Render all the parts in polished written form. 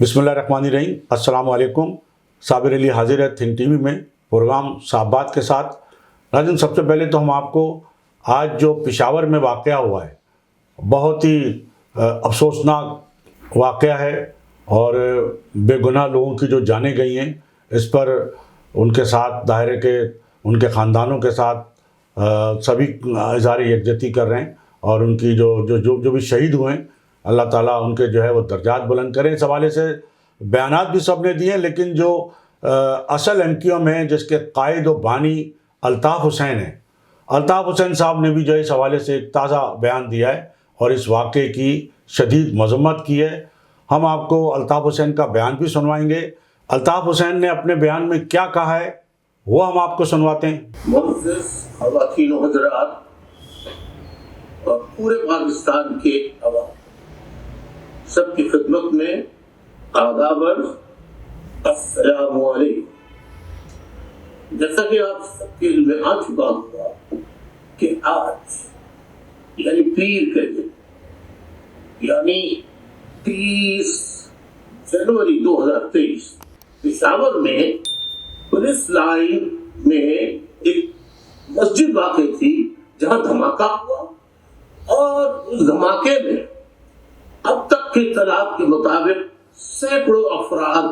बिस्मिल्लाहिर्रहमानिर्रहीम। अस्सलाम वालेकुम। साबिर अली हाजिर है थिंक टीवी में प्रोग्राम साहबात के साथ। नाज़रीन, सबसे पहले तो हम आपको आज जो पेशावर में वाक़या हुआ है, बहुत ही अफसोसनाक वाक़या है और बेगुनाह लोगों की जो जानें गई हैं, इस पर उनके साथ दायरे के उनके ख़ानदानों के साथ सभी इज़हार यकजहती कर रहे हैं और उनकी जो भी शहीद हुए हैं, अल्लाह ताला उनके जो है वो दर्जात बुलंद करें। इस हवाले से बयानात भी सब ने दिए हैं, लेकिन जो असल एमक्यूएम है जिसके कायद व बानी अल्ताफ़ हुसैन हैं, अल्ताफ़ हुसैन साहब ने भी जो इस हवाले से एक ताज़ा बयान दिया है और इस वाक़े की शदीद मज़म्मत की है। हम आपको अल्ताफ़ हुसैन का बयान भी सुनवाएंगे। अल्ताफ़ हुसैन ने अपने बयान में क्या कहा है वो हम आपको सुनवाते हैं। मुअज़्ज़िज़ ख़वातीन व हज़रात और पूरे पाकिस्तान के अवाम, सबकी खिदमत में आदाब अस्सलामु अलैकुम। जैसा कि आप सबके इल्म में आ चुका हुआ कि आज यानी पीर के दिन यानी 30 जनवरी 2023 पेशावर में पुलिस लाइन में एक मस्जिद वाक़ई थी जहां धमाका हुआ और उस धमाके में अब तक के तलाब के मुताबिक सैकड़ों अफराद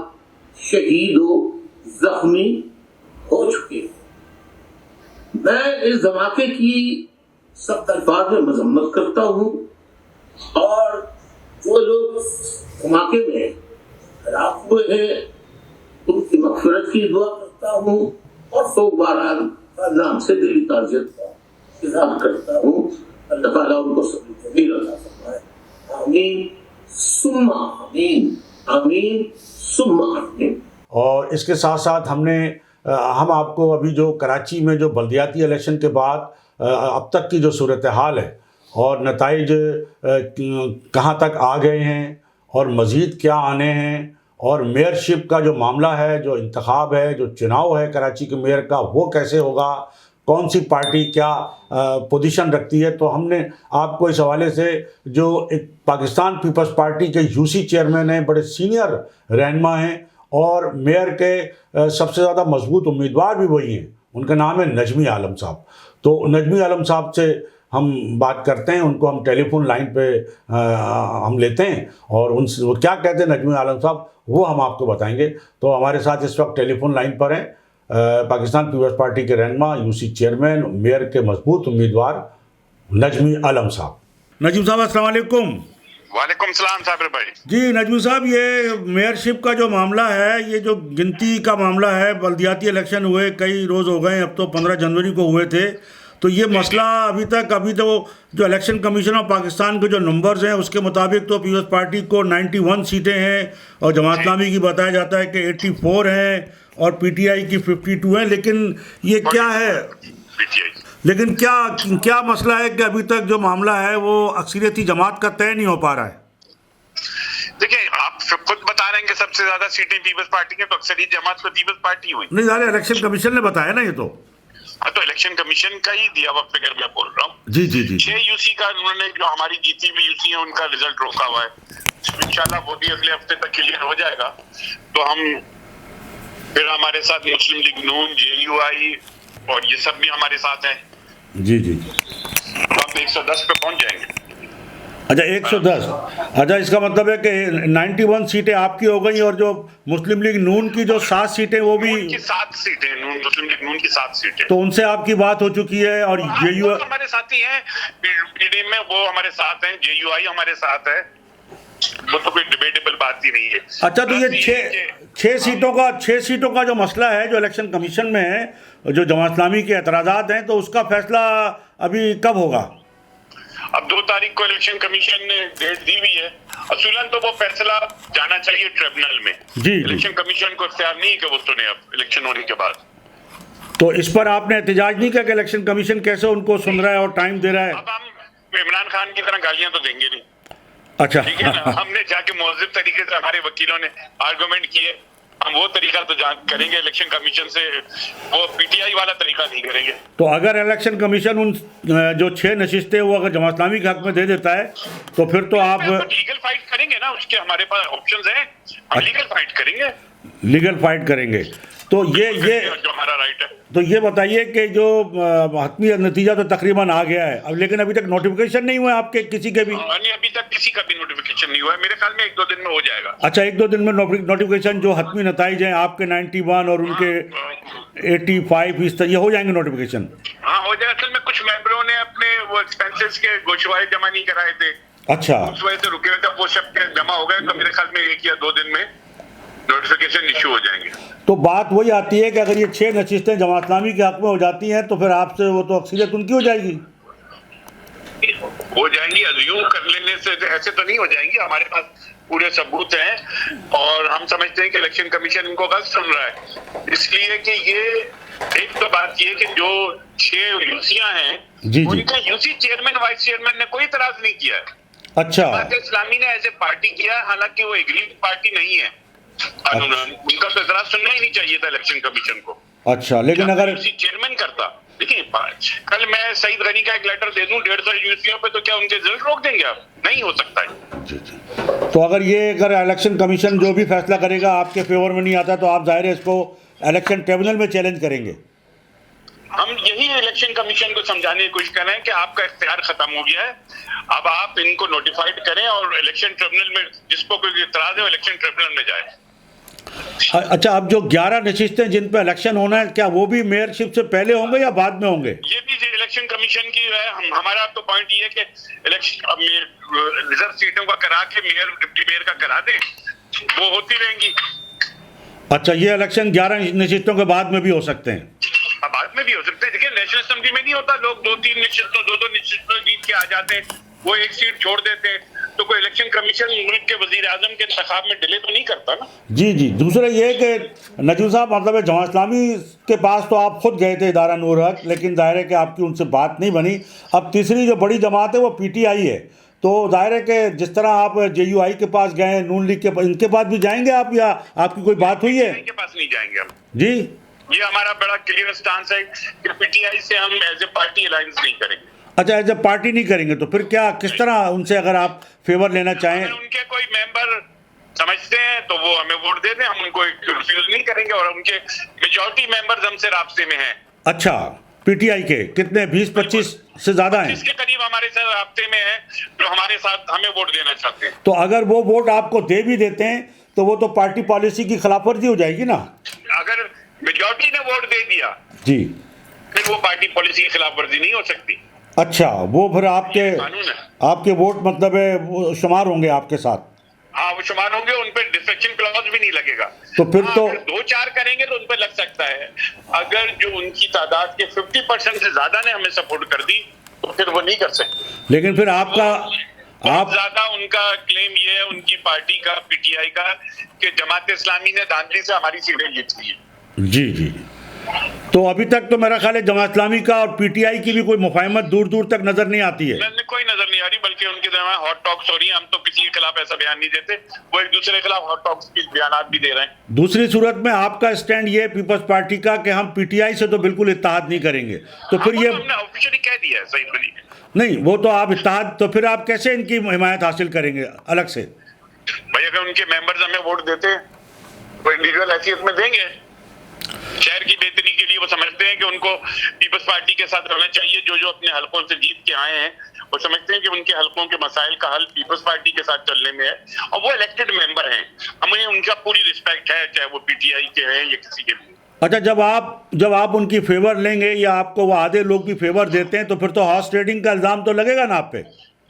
शहीद व जख्मी हो चुके। मैं इस धमाके की सख्त अल्फाज में मजम्मत करता हूँ और वो लोग धमाके में हलाक हुए हैं उनकी मग़फ़िरत की दुआ करता हूँ और सोगवारान नाम से दिली ताज़ियत का इज़हार करता हूँ। अल्लाह ताला उनको सब्र जमील अता फरमाए। आमीन सुम्मा आमीन, आमीन सुम्मा आमीन। और इसके साथ साथ हम आपको अभी जो कराची में जो बल्दियाती इलेक्शन के बाद अब तक की जो सूरत हाल है और नताइज कहाँ तक आ गए हैं और मज़ीद क्या आने हैं और मेयरशिप का जो मामला है, जो इंतखाब है, जो चुनाव है कराची के मेयर का, वो कैसे होगा, कौन सी पार्टी क्या पोजीशन रखती है, तो हमने आपको इस हवाले से जो एक पाकिस्तान पीपल्स पार्टी के यूसी चेयरमैन हैं, बड़े सीनियर रहनुमा हैं और मेयर के सबसे ज़्यादा मजबूत उम्मीदवार भी वही हैं, उनका नाम है नजमी आलम साहब। तो नजमी आलम साहब से हम बात करते हैं, उनको हम टेलीफोन लाइन पे हम लेते हैं और उनसे वो क्या कहते हैं नजमी आलम साहब वो हम आपको बताएंगे। तो हमारे साथ इस वक्त टेलीफोन लाइन पर हैं पाकिस्तान पीपल्स पार्टी के रहनुमा, यूसी चेयरमैन, मेयर के मजबूत उम्मीदवार नजमी आलम साहब। नजमी साहब अस्सलाम वालेकुम। वालेकुम सलाम साबिर भाई। जी नजमी साहब, ये मेयरशिप का जो मामला है, ये जो गिनती का मामला है, बल्दियाती इलेक्शन हुए कई रोज़ हो गए, अब तो 15 जनवरी को हुए थे, तो ये मसला अभी तो जो इलेक्शन कमीशन ऑफ पाकिस्तान के जो नंबर्स हैं उसके मुताबिक तो पीपल्स पार्टी को 91 सीटें हैं और जमात इस्लामी की बताया जाता है कि 84 हैं और पीटीआई की 52 हैं। लेकिन ये क्या है, लेकिन क्या मसला है कि अभी तक जो मामला है वो अक्सरियती जमात का तय नहीं हो पा रहा है? देखिए, आप खुद बता रहे हैं कि सबसे ज्यादा सीटें पीपल्स पार्टी के, तो अक्सरियत जमात को पीपल्स पार्टी हुई। नहीं, ज़्यादा इलेक्शन कमीशन ने बताया ना ये तो। हाँ, तो इलेक्शन कमीशन का ही दिया हुआ फिगर मैं बोल रहा हूँ। जी जी जी। 6 यूसी का उन्होंने, जो हमारी जीती हुई यूसी है, उनका रिजल्ट रोका हुआ है। इंशाल्लाह वो भी अगले हफ्ते तक क्लियर हो जाएगा। तो हम फिर हमारे साथ मुस्लिम लीग नून, JUI और ये सब भी हमारे साथ हैं। जी जी। तो हम 110 पे पहुंच जाएंगे। अच्छा 110। अच्छा, इसका मतलब है कि 91 सीटें आपकी हो गई और जो मुस्लिम लीग नून की जो 7 सीटें वो भी 7 सीटें मुस्लिम लीग नून की 7 सीटें, तो उनसे आपकी बात हो चुकी है। और JUI हमारे साथी हैं, पीडीएम में वो हमारे साथ हैं, JUI हमारे साथ है, वो तो कोई डिबेटेबल बात ही नहीं है। अच्छा, तो ये 6 सीटों का जो मसला है जो इलेक्शन कमीशन में है, जो जमात इस्लामी के एतराज़ात हैं, तो उसका फैसला अभी कब होगा? अब 2 तारीख को इलेक्शन कमीशन ने डेट दी हुई है। असूलन तो वो फैसला जाना चाहिए ट्रिब्यूनल में। जी, इलेक्शन कमीशन को इख्तियार नहीं कि वो सुने अब इलेक्शन होने के बाद। तो इस पर आपने एहतजाज नहीं किया कि इलेक्शन कमीशन कैसे उनको सुन रहा है और टाइम दे रहा है? अब हम इमरान खान की तरह गालियां तो देंगे नहीं। अच्छा, ठीक है ना। हमने जाके मुअज़्ज़ब तरीके से, हमारे वकीलों ने आर्गुमेंट किए हम वो तरीका तो जान करेंगे इलेक्शन कमीशन से, वो पीटीआई वाला तरीका नहीं करेंगे। तो अगर इलेक्शन कमीशन उन जो 6 नशिस्तें वो अगर जमात इस्लामी के हक में दे देता है तो फिर तो आप लीगल फाइट करेंगे ना, उसके हमारे पास ऑप्शंस हैं, हम लीगल फाइट करेंगे। लीगल फाइट करेंगे। तो ये जो हमारा राइट है। तो ये बताइए कि जो हतमी नतीजा तो तकरीबन आ गया है अब, लेकिन अभी तक नोटिफिकेशन नहीं हुआ आपके किसी के भी? नहीं, अभी तक किसी का भी नोटिफिकेशन नहीं हुआ है, मेरे ख्याल में 1-2 दिन में हो जाएगा। अच्छा, 1-2 दिन में नोटिफिकेशन जो हतमी नताइज हैं आपके 91 और उनके 85 इस तरह हो जाएंगे नोटिफिकेशन? हाँ, हो जाएगा। असल में कुछ मेंबरों ने अपने वो एक्सपेंसेस के गोशवारे जमा नहीं कराए थे, अच्छा, उस वजह से रुके हुए थे, वो सब के जमा हो गए, तो मेरे ख्याल में 1 या 2 दिन में नोटिफिकेशन इशू हो जाएंगे। तो बात वही आती है कि अगर ये 6 नशिस्तें जमात इस्लामी के हक में हो जाती हैं तो फिर आपसे वो तो अक्सरियत उनकी हो जाएगी? हो जाएंगी, अज्यूम कर लेने से ऐसे तो नहीं हो जाएंगी, हमारे पास पूरे सबूत हैं और हम समझते हैं कि इलेक्शन कमीशन इनको गलत सुन रहा है, इसलिए कि ये एक तो बात ये कि जो 6 यूसियां हैं जी, उनका यूसी चेयरमैन वाइस चेयरमैन ने कोई इतराज नहीं किया है। अच्छा, जमात इस्लामी ने एज ए पार्टी किया, हालांकि वो एग्रीड पार्टी नहीं है कानूनन, उनका तो इतराज सुनना ही नहीं चाहिए था इलेक्शन कमीशन को। अच्छा, लेकिन अगर यूसी चेयरमैन करता, देखिए कल मैं सईद गनी का एक लेटर दे दूं 150 यूसीओ पे, तो क्या उनके रिजल्ट रोक देंगे आप? नहीं हो सकता है। जी, तो अगर इलेक्शन कमीशन जो भी फैसला करेगा आपके फेवर में नहीं आता तो आप जाहिर है इसको इलेक्शन ट्रिब्यूनल में चैलेंज करेंगे? हम यही इलेक्शन कमीशन को समझाने की कोशिश कर रहे हैं कि आपका इख्तियार खत्म हो गया है, अब आप इनको नोटिफाइड करें और इलेक्शन ट्रिब्यूनल में जिसको कोई इतराज है वो इलेक्शन ट्रिब्यूनल में जाए। अच्छा, अब जो 11 नशिस्तें जिन पर इलेक्शन होना है क्या वो भी मेयरशिप से पहले होंगे या बाद में होंगे? ये भी इलेक्शन कमीशन की है, हमारा तो पॉइंट ये है कि इलेक्शन रिजर्व सीटों का करा के मेयर डिप्टी मेयर का करा दें, वो होती रहेंगी। अच्छा, ये इलेक्शन 11 नशिस्तों के बाद में भी हो सकते हैं? बाद में भी हो सकते हैं। देखिए नेशनल असेंबली में नहीं होता, लोग 2-3 निश्चितों 2-2 निश्चितों जीत के आ जाते हैं, वो एक सीट छोड़ देते हैं, तो कोई इलेक्शन कमीशन मुल्क के वजीर आजम के इंतखाब में डिले तो नहीं करता ना। जी जी, दूसरा ये कि नजूर साहब मतलब जमात इस्लामी के पास तो आप खुद गए थे इदारा नूर हक, लेकिन जाहिर है कि आपकी उनसे बात नहीं बनी। अब तीसरी जो बड़ी जमात है वो पीटीआई है, तो जाहिर है कि जिस तरह आप जेयूआई के पास गए, नून लीग के पास, इनके पास भी जाएंगे आप या आपकी कोई बात हुई है? इनके पास नहीं जाएंगे हम जी, ये हमारा बड़ा क्लियर स्टांस है कि पीटीआई से हम एज ए पार्टी अलायंस नहीं करेंगे। अच्छा, एज ए पार्टी नहीं करेंगे, तो फिर क्या किस तरह उनसे अगर आप फेवर लेना चाहें? अगर उनके कोई मेंबर समझते हैं तो वो हमें वोट दे दें, हम उनको रिफ्यूज नहीं करेंगे, और उनके मेजॉरिटी मेंबर्स हमसे राब्ते में हैं। अच्छा, पीटीआई के कितने 20-25 से ज्यादा हैं? इसके करीब हमारे साथ राब्ते में हैं जो हमारे साथ हमें वोट देना चाहते हैं। तो अगर वो वोट आपको दे भी देते हैं तो वो तो पार्टी पॉलिसी की खिलाफवर्जी हो जाएगी ना? अगर मेजॉरिटी ने वोट दे दिया जी, फिर वो पार्टी पॉलिसी की खिलाफ वर्जी नहीं हो सकती। अच्छा, वो फिर कानून है। आपके वोट मतलब है वो शुमार होंगे आपके साथ? हाँ, वो शुमार होंगे, उन पर डिफेक्शन क्लॉज भी नहीं लगेगा। तो फिर तो 2-4 करेंगे तो उन पर लग सकता है, अगर जो उनकी तादाद के 50% से ज्यादा ने हमें सपोर्ट कर दी तो फिर वो नहीं कर सकते। लेकिन फिर आपका आप ज्यादा उनका क्लेम ये है उनकी पार्टी का, पीटीआई का, कि जमात इस्लामी ने धांधली से हमारी सीटें जीत ली है। जी जी, तो अभी तक तो मेरा ख्याल है जमात इस्लामी का और पीटीआई की भी कोई मुफाहमत दूर दूर तक नजर नहीं आती है। कोई नजर नहीं आ रही, बल्कि उनके दरमियान हॉट टॉक्स हो रही है। हम तो किसी के खिलाफ ऐसा बयान नहीं देते, वो एक दूसरे के खिलाफ हॉट टॉक्स की बयान भी दे रहे हैं। दूसरी सूरत में आपका स्टैंड ये है पीपल्स पार्टी का कि हम पीटीआई से तो बिल्कुल इत्तेहाद नहीं करेंगे, तो फिर ये हमने ऑफिशियली कह दिया है सईद गनी ने। नहीं, वो तो आप इत्तेहाद, तो फिर आप कैसे इनकी हिमायत हासिल करेंगे अलग से? भाई अगर उनके मेंबर्स हमें वोट देते वो इंडिविजुअल हैसियत में देंगे, शहर की बेहतरी के लिए वो समझते हैं कि उनको पीपल्स पार्टी के साथ रहना चाहिए, जो जो अपने हलकों से जीत के आए हैं वो समझते हैं कि उनके हलकों के मसाइल का हल पीपल्स पार्टी के साथ चलने में है, और वो इलेक्टेड मेंबर हैं, हमें उनका पूरी रिस्पेक्ट है, चाहे वो पीटीआई के हैं या किसी के भी। अच्छा, जब आप उनकी फेवर लेंगे या आपको वो आधे लोग भी फेवर देते हैं तो फिर तो हॉर्स ट्रेडिंग का इल्जाम तो लगेगा ना आप पे?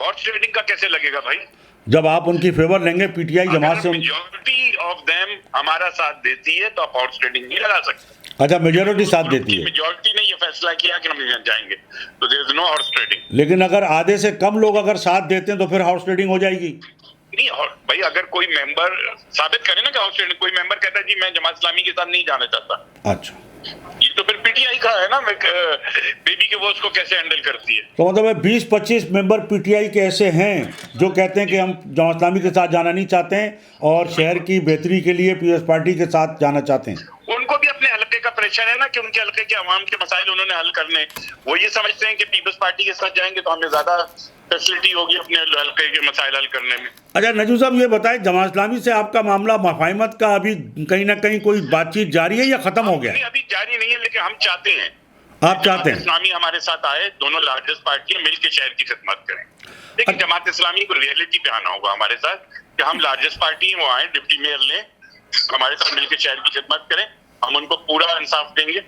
हॉर्स ट्रेडिंग का कैसे लगेगा भाई? जब आप उनकी फेवर लेंगे पीटीआई जमात से, मेजॉरिटी ऑफ देम हमारा साथ देती है तो आप हॉर्स ट्रेडिंग नहीं लगा सकते। अच्छा, मेजोरिटी साथ देती है, मेजॉरिटी ने ये फैसला किया कि हम जाएंगे तो there is no horse trading. लेकिन अगर आधे से कम लोग अगर साथ देते हैं तो फिर हॉर्स ट्रेडिंग हो जाएगी? नहीं भाई, अगर कोई मेंबर साबित करे ना कि हॉर्स ट्रेडिंग, कोई मेंबर कहता है जी मैं जमात इस्लामी के साथ नहीं जाना चाहता, अच्छा, ये तो फिर पीटीआई दिखा है ना, बेबी के वो उसको कैसे हैंडल करती है। तो मतलब 20-25 मेंबर पीटीआई के ऐसे हैं जो कहते हैं कि हम जमात इस्लामी के साथ जाना नहीं चाहते हैं और शहर की बेहतरी के लिए पीपल्स पार्टी के साथ जाना चाहते हैं। उनको भी अपने हलके का प्रेशर है ना कि उनके हलके के अवाम के मसाइल उन्होंने हल करने। वो ये समझते हैं कि पीपल्स पार्टी के साथ जाएंगे तो हमें ज्यादा फैसिलिटी होगी अपने हलके के मसाइल हल करने में। अच्छा नजू साहब ये बताएं, जमात इस्लामी से आपका मामला मुफाहिमत का अभी कहीं ना कहीं कोई बातचीत जारी है या खत्म हो गया? नहीं, अभी जारी नहीं है, लेकिन हम चाहते हैं, आप चाहते हैं इस्लामी हमारे साथ आए, दोनों लार्जेस्ट पार्टी है, मिलकर शहर की खिदमत करें। लेकिन जमात इस्लामी को रियलिटी पे आना होगा हमारे साथ कि हम लार्जेस्ट पार्टी हैं, वो आए, डिप्टी मेयर लें, हमारे साथ मिलकर शहर की खिदमत करें, हम उनको पूरा इंसाफ देंगे।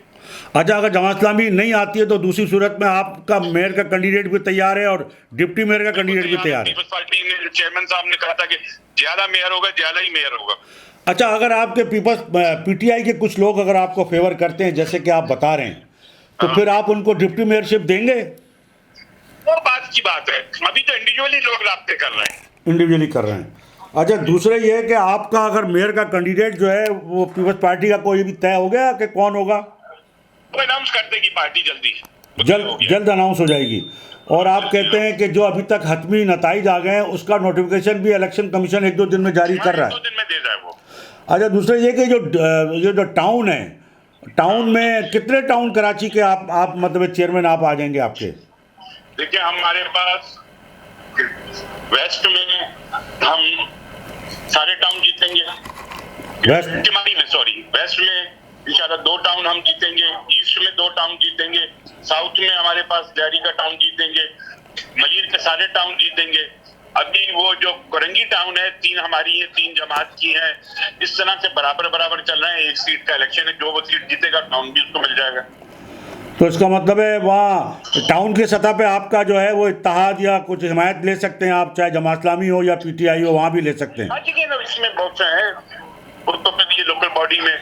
अच्छा, अगर जमात इस्लामी नहीं आती है तो दूसरी सूरत में आपका मेयर का कैंडिडेट भी तैयार है और डिप्टी मेयर का कैंडिडेट भी तैयार है? पीपल्स पार्टी ने, चेयरमैन साहब ने कहा था कि ज्यादा मेयर होगा, ज्यादा ही मेयर होगा। अच्छा, अगर आपके पीटीआई के कुछ लोग अगर आपको फेवर करते हैं जैसे कि आप बता रहे हैं, तो फिर आप उनको डिप्टी मेयरशिप देंगे? वो बात की बात है, अभी तो इंडिविजुअली लोग राब्ते कर रहे हैं, इंडिविजुअली कर रहे हैं। अच्छा, दूसरा ये है कि आपका अगर मेयर का कैंडिडेट जो है वो पीपल्स पार्टी का कोई भी तय हो गया कि कौन होगा? वो अनाउंस कर देगी पार्टी जल्दी, जल्द अनाउंस हो जाएगी। और आप कहते हैं कि जो अभी तक हतमी नताइज आ गए हैं उसका नोटिफिकेशन भी इलेक्शन कमीशन 1-2 दिन में जारी कर रहा है। 2 दिन में दे रहा है वो। अच्छा, दूसरा ये कि जो टाउन है, टाउन में कितने टाउन कराची के आप मतलब चेयरमैन आप आ जाएंगे आपके? देखिए, हमारे पास वेस्ट में हम सारे टाउन जीतेंगे, वेस्ट में इंशाल्लाह 2 टाउन हम जीतेंगे, ईस्ट में 2 टाउन जीतेंगे, साउथ में हमारे पास लहरी का टाउन जीतेंगे, मलीर के सारे टाउन जीतेंगे। अभी वो जो कोरंगी टाउन है, 3 हमारी है, 3 जमात की है, इस तरह से बराबर चल रहे हैं। 1 सीट का इलेक्शन है, जो वो सीट जीतेगा टाउन भी उसको मिल जाएगा। तो इसका मतलब है वहाँ टाउन की सतह पे आपका जो है वो इत्तेहाद या कुछ हिमायत ले सकते हैं आप, चाहे जमात इस्लामी हो या पीटीआई हो, वहाँ भी ले सकते हैं? हाँ जी, ना इसमें बहुत से हैं, तो फिर ये लोकल बॉडी में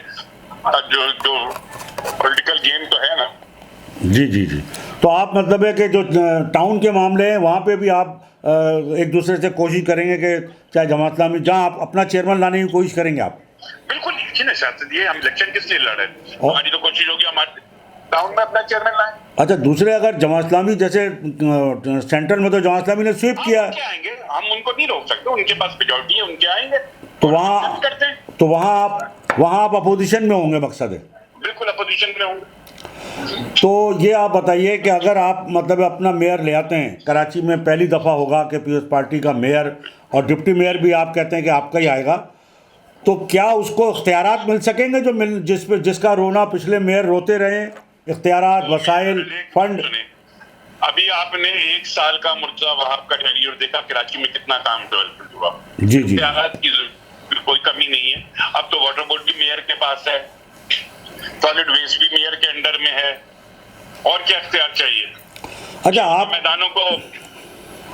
जो पॉलिटिकल गेम तो है ना। जी। तो आप मतलब है कि जो टाउन के मामले हैं वहाँ पे भी आप एक दूसरे से कोशिश करेंगे कि चाहे जमात इस्लामी, जहाँ आप अपना चेयरमैन लाने की कोशिश करेंगे आप? बिल्कुल, ये हम इलेक्शन किस लिए लड़ रहे हैं, हमारी तो कोशिश होगी हमारे टाउन में अपना चेयरमैन लाएं। अच्छा, दूसरे अगर जमात इस्लामी जैसे सेंट्रल में तो जमात इस्लामी ने स्वीप किया, आएंगे, हम उनको नहीं रोक सकते, उनके पास मेजॉरिटी है, उनके आएंगे, तो वहाँ आप अपोजिशन में होंगे, मकसद है? बिल्कुल अपोजिशन में होंगे। तो ये आप बताइए कि अगर आप मतलब अपना मेयर ले आते हैं, कराची में पहली दफ़ा होगा कि पीपल्स पार्टी का मेयर और डिप्टी मेयर भी आप कहते हैं कि आपका ही आएगा, तो क्या उसको इख्तियारात मिल सकेंगे जो जिसका रोना पिछले मेयर रोते रहे? इख्तियारात, वसाइल, फंड। अभी आपने 1 साल का मुर्तज़ा वहाब का टेन्योर देखा, कराची में कितना काम डेवलपमेंट हुआ। जी। इख्तियारात की कोई कमी नहीं है। अब तो वाटर बोर्ड भी मेयर के पास है, सॉलिड वेस्ट भी मेयर के अंडर में है, और क्या इख्तियार चाहिए? अच्छा, आप मैदानों को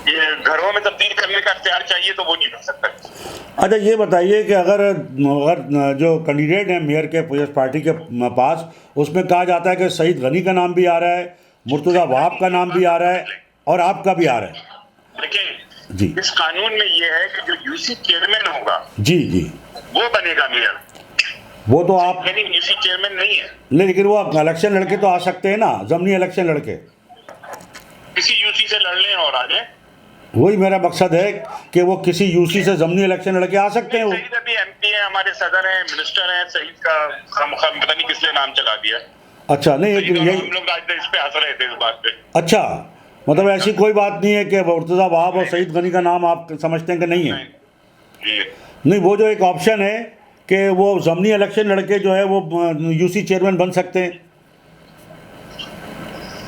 घरों में तब्दील करने का इख्तियार चाहिए तो वो नहीं कर सकता। अच्छा, ये बताइए कि अगर जो कैंडिडेट हैं मेयर के पीपल्स पार्टी के पास, उसमें कहा जाता है कि सईद गनी का नाम भी आ रहा है, मुर्तज़ा वहाब का नाम भी आ रहा है और आपका भी आ रहा है। देखिए जी, इस कानून में ये है कि जो यूसी चेयरमैन होगा जी, वो बनेगा मेयर। वो तो आप यूसी चेयरमैन नहीं है। नहीं, लेकिन वो इलेक्शन लड़के तो आ सकते हैं ना, ज़मीनी इलेक्शन लड़के, किसी यूसी से लड़ लें और आ जाए। वही मेरा मकसद है कि वो किसी यूसी से ज़मीनी इलेक्शन लड़के आ सकते हैं। वो सईद अभी एमपी है, हमारे सदर हैं, मिनिस्टर हैं, सईद का पता नहीं किसने नाम चला दिया। अच्छा, नहीं, लेकिन यही हम लोग आज इस पे हंस रहे थे इस बात पे। अच्छा, मतलब ऐसी कोई बात नहीं है कि मुर्तज़ा वहाब और सईद गनी का नाम आप समझते हैं कि नहीं है? नहीं, वो जो एक ऑप्शन है कि वो ज़मीनी इलेक्शन लड़के जो है वो यूसी चेयरमैन बन सकते हैं।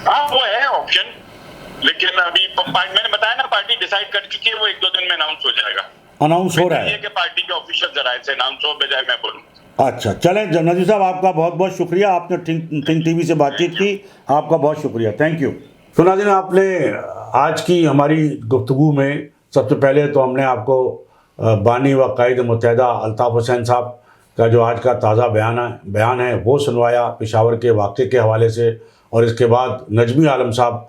हाँ, वो है ऑप्शन, लेकिन अभी मैंने बताया ना, पार्टी डिसाइड कर चुकी है, वो 1-2 दिन में अनाउंस हो जाएगा। अनाउंस हो रहा है कि पार्टी के ऑफिशियल जराये से अनाउंस हो, बजाय मैं बोलूं। अच्छा, चलें नजीर साहब, आपका बहुत बहुत शुक्रिया, आपने थिंक टीवी से बातचीत की, आपका बहुत शुक्रिया, थैंक यू। तो नाज़रीन, आपने आज की हमारी गुफ्तगू में सबसे पहले तो हमने आपको बानी व कायद मुत्तहिदा अल्ताफ़ हुसैन साहब का जो आज का ताज़ा बयान है वो सुनवाया पेशावर के वाक़े के हवाले से, और इसके बाद नजमी आलम साहब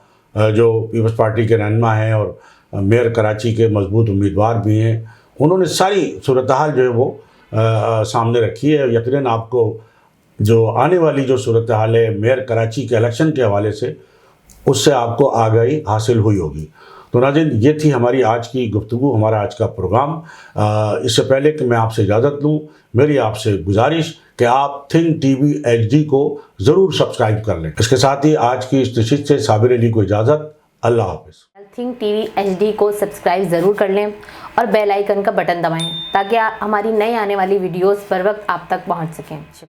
जो पीपल्स पार्टी के रहनुमा हैं और मेयर कराची के मजबूत उम्मीदवार भी हैं, उन्होंने सारी सूरत हाल जो है वो सामने रखी है। यकीनन आपको जो आने वाली जो सूरत हाल है मेयर कराची के इलेक्शन के हवाले से, उससे आपको आगाही हासिल हुई होगी। तो नाज़रीन, ये थी हमारी आज की गुफ्तगू, हमारा आज का प्रोग्राम। इससे पहले कि मैं आपसे इजाज़त लूँ, मेरी आपसे गुजारिश कि आप थिंक टीवी HD को ज़रूर सब्सक्राइब कर लें। इसके साथ ही आज की इस नशिस्त से साबिर अली को इजाज़त। अल्लाह हाफ़िज़। थिंक टीवी HD को सब्सक्राइब ज़रूर कर लें और बेल आइकन का बटन दबाएं ताकि हमारी नई आने वाली वीडियोस पर वक्त आप तक पहुंच सकें।